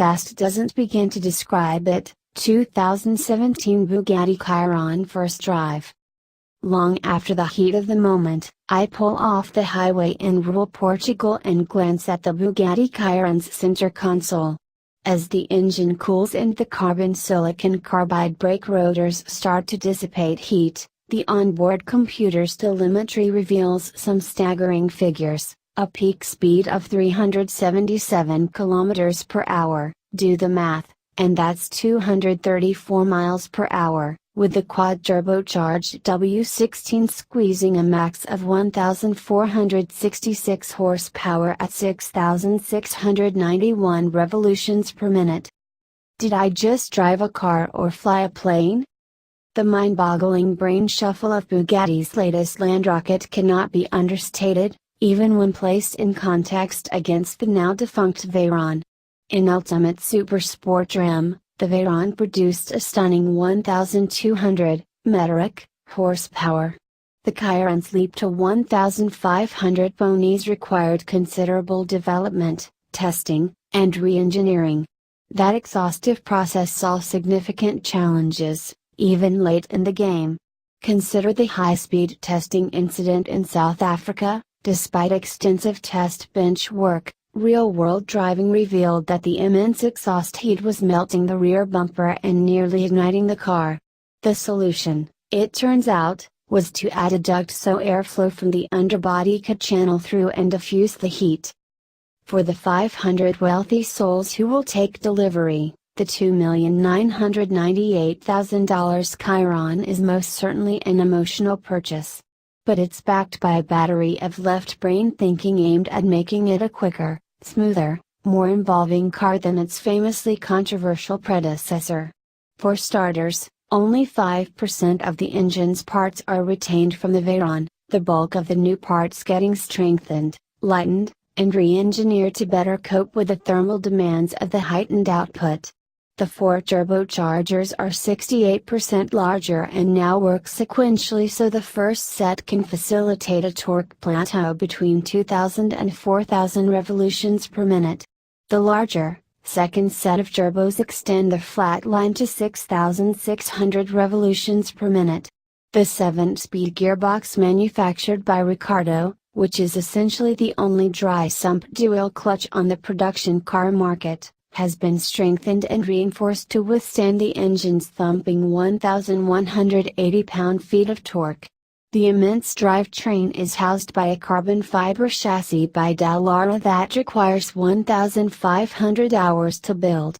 fast doesn't begin to describe it. 2017 Bugatti Chiron first drive. Long after the heat of the moment, I pull off the highway in rural Portugal and glance at the Bugatti Chiron's center console. As the engine cools and the carbon silicon carbide brake rotors start to dissipate heat, the onboard computer's telemetry reveals some staggering figures: a peak speed of 377 km per hour, do the math, and that's 234 miles per hour, with the quad-turbocharged W16 squeezing a max of 1,466 horsepower at 6,691 revolutions per minute. Did I just drive a car or fly a plane? The mind-boggling brain shuffle of Bugatti's latest land rocket cannot be understated, even when placed in context against the now-defunct Veyron. In ultimate supersport trim, the Veyron produced a stunning 1,200 metric horsepower. The Chiron's leap to 1,500 ponies required considerable development, testing, and re-engineering. That exhaustive process saw significant challenges, even late in the game. Consider the high-speed testing incident in South Africa. Despite extensive test bench work, real-world driving revealed that the immense exhaust heat was melting the rear bumper and nearly igniting the car. The solution, it turns out, was to add a duct so airflow from the underbody could channel through and diffuse the heat. For the 500 wealthy souls who will take delivery, the $2,998,000 Chiron is most certainly an emotional purchase. But it's backed by a battery of left-brain thinking aimed at making it a quicker, smoother, more involving car than its famously controversial predecessor. For starters, only 5% of the engine's parts are retained from the Veyron, the bulk of the new parts getting strengthened, lightened, and re-engineered to better cope with the thermal demands of the heightened output. The 4 turbochargers are 68% larger and now work sequentially, so the first set can facilitate a torque plateau between 2,000 and 4,000 revolutions per minute. The larger, second set of turbos extend the flat line to 6,600 revolutions per minute. The 7-speed gearbox manufactured by Ricardo, which is essentially the only dry-sump dual clutch on the production car market, has been strengthened and reinforced to withstand the engine's thumping 1,180 pound-feet of torque. The immense drivetrain is housed by a carbon fiber chassis by Dallara that requires 1,500 hours to build.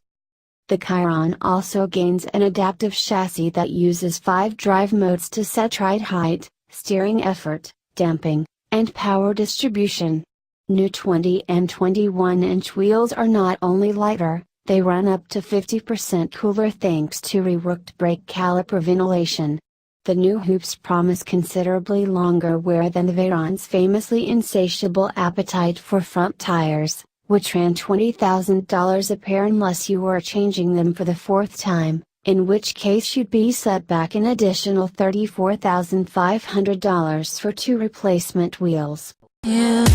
The Chiron also gains an adaptive chassis that uses 5 drive modes to set ride height, steering effort, damping, and power distribution. New 20 and 21-inch wheels are not only lighter, they run up to 50% cooler thanks to reworked brake caliper ventilation. The new hoops promise considerably longer wear than the Veyron's famously insatiable appetite for front tires, which ran $20,000 a pair unless you were changing them for the 4th time, in which case you'd be set back an additional $34,500 for 2 replacement wheels. Yeah.